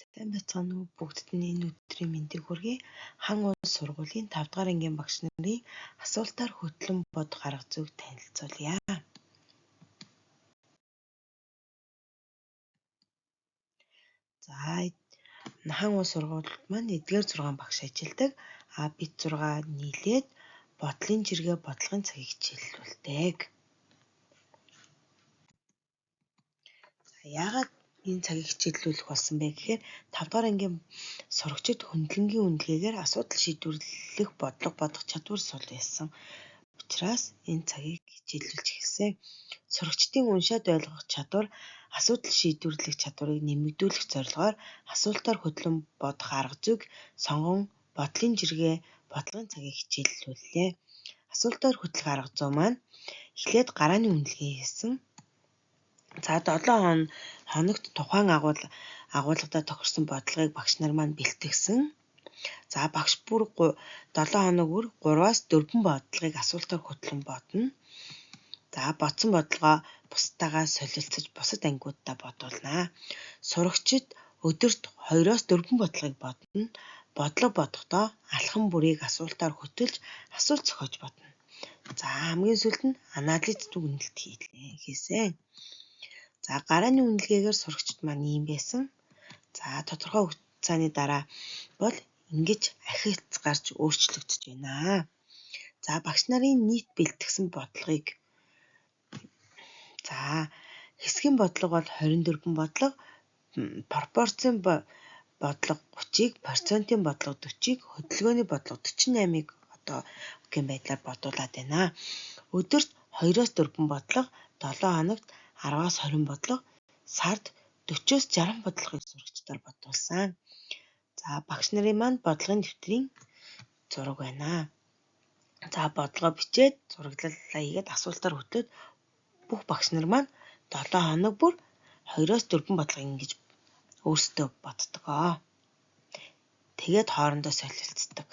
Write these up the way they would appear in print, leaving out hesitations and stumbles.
Сайн байцгаана уу бүгдд нь энэ өдрийн мэндийг хүргэе. Хан улс сургуулийн 5 дугаар ангийн багш нарын асуултаар хөтлөн бодох арга зүйг танилцуулъя. За хан улс сургуульд маань эдгээр 6 багш ажилладаг. Бид 6 нийлээд бодлын жиргээ бодлогын цагийг хичээллүүлдэг. Яагаад энэ цагийг хичээллүүлэх болсон бэ гэхээр 5 дугаар ангийн сурагчид хөндлөнгийн үнэлгээгээр асуудал шийдвэрлэх бодлого бодох чадвар сул байсан учраас энэ цагийг хичээллүүлж эхэлсэн. Сурагчдын уншаад ойлгох чадвар, асуудал шийдвэрлэх чадварыг нэмэгдүүлэх зорилгоор асуултаар хөтлөн бодох арга зүйг сонгон бодлын жиргээ бодлогын цагийг хичээллүүллээ. Асуултаар хөтлөх арга зүй маань эхлээд гарааны үнэлгээ хийсэн. За 7 хоногт тухайн агуулгадаа тохирсон бодлогыг багш нар маань бэлтгэсэн. За багш бүр 7 хоног бүр 3-аас 4 бодлогыг асуултаар хөтлөн бодно. За бодсон бодлогоо бусдаагаа солилцож бусад ангиудаа бодуулнаа. Сурагчид өдөрт 2-оос 4 бодлогыг бодно. Бодлого бодохдоо алхам бүрийг асуултаар хөтөлж асуулт зохиож бодно. За хамгийн сүүлд нь анализ дүгнэлт хийсэн. За гарааны үнэлгээгээр сурагчид маань ийм байсан. За тодорхой хугацааны дараа бол ингэж ахиц гарч өөрчлөгдөж байна. За багш нарын нийт бэлтгэсэн бодлогыг хэсгийн бодлого бол 24 бодлого, пропорцийн бодлого 30-ыг, процентын бодлого 40-ыг, хөдөлгөөний бодлого 48-ыг гэх байдлаар бодуулаад байна. Өдөрт 2-оос 4 бодлого, 7 хоногт 10-аас 20 бодлого, сард 40-оос 60 бодлогыг сурагчдаар бодуулсан. За багш нарын маань бодлогын дэвтрийн зураг байна. За бодлогоо бичээд зураглалаа хийгээд асуултаар хөтлөөд бүх багш нар маань 7 хоног бүр 2-оос 4 бодлого ингэж өөрсдөө боддгоо. Тэгээд хоорондоо солилцдог.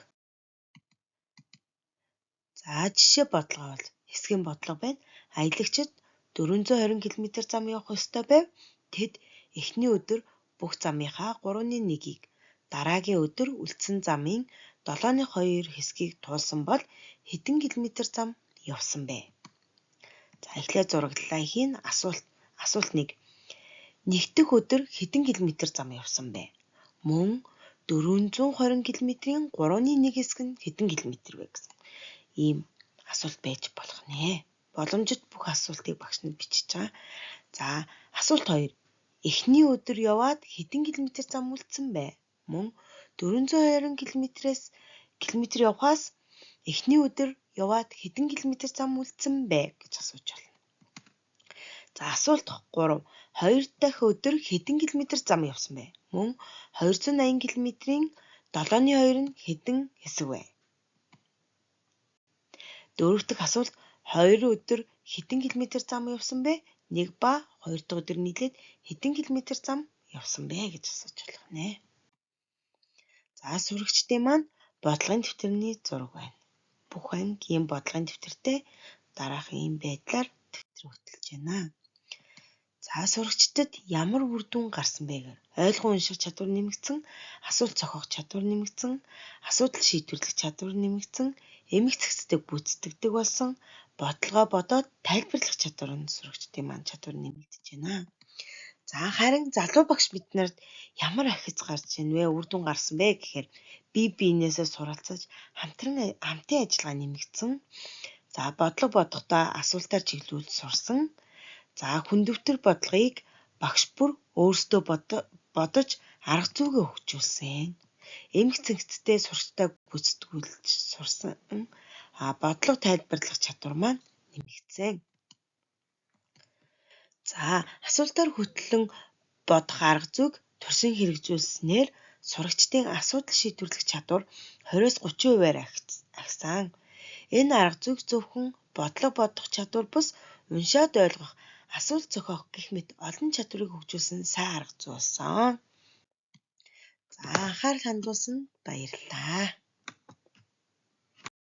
За жишээ бодлого бол хэсгийн бодлого байна. Аялагчид 420 км зам явах ёстой байв. Тэд эхний өдөр бүх замынхаа 3/1-ийг, дараагийн өдөр үлдсэн замын 7/2 хэсгийг туулсан бол хэдэн километр зам явсан бэ? За эхлээд зураглалаа хийн. Асуулт 1. Нэгдэх өдөр хэдэн километр зам явсан бэ? Мөн 420 км-ийн 3/1 хэсэг нь хэдэн километр вэ гэсэн ийм асуулт байж болох нэ. Боломжит бүх асуултыг багш нар бичиж байгаа. За асуулт 2. Эхний өдөр яваад хэдэн километр зам үлдсэн бэ? Мөн 420 км явахаас эхний өдөр яваад хэдэн километр зам үлдсэн бэ гэж асууж байна. За асуулт 3. Хоёр дахь өдөр хэдэн километр зам явсан бэ? Мөн 280 км-ийн 7/2 нь хэдэн хэсэг вэ? Дөрөв дэх асуулт 2 өдөр хэдэн километр зам явсан бэ? 1 ба 2 дахь өдөр нийлээд хэдэн километр зам явсан бэ гэж асууж болох нэ. За сурагчдын маань бодлогын дэвтэрний зураг байна. Бүх анги ийм бодлогын дэвтэртэй дараах ийм байдлаар дэвтэр хөтөлж байна. За сурагчдад ямар үр дүн гарсан бэ гэхээр ойлгон унших чадвар нэмэгдсэн, асуулт зохиох чадвар нэмэгдсэн, асуудал шийдвэрлэх чадвар нэмэгдсэн, эмх цэгцдэг бүтцдэг болсон, бодлогоо бодоод тайлбарлах чадвар нь сурагчдын маань чадвар нэмэгдэж байна. За харин залуу багш биднэрт ямар ахиц гарч ийн вэ? Үр дүн гарсан бэ гэхээр бие биенээсээ суралцаж хамтын ажиллагаа нэмэгдсэн. За бодлого бодохдоо асуултаар чиглүүлж сурсан. За хүндэвтэр бодлогыг багш бүр өөрсдөө бодож арга зүйгээ хөгжүүлсэн. Эмх цэгцтэй сурагчтай гүйцэтгүүлж сурсан. Бодлого тайлбарлах чадвар маань нэмэгдсэн. За асуултаар хөтлөн бодох арга зүйг туршин хэрэгжүүлснээр сурагчдын асуудал шийдвэрлэх чадвар 20-30%-аар агсан. Энэ арга зүйг зөвхөн бодлого бодох чадвар бус уншаад ойлгох, асуулт зохиох гэх мэт олон чадварыг хөгжүүлсэн сайн арга зүй болсон. За анхаарал хандуулсанд баярлалаа.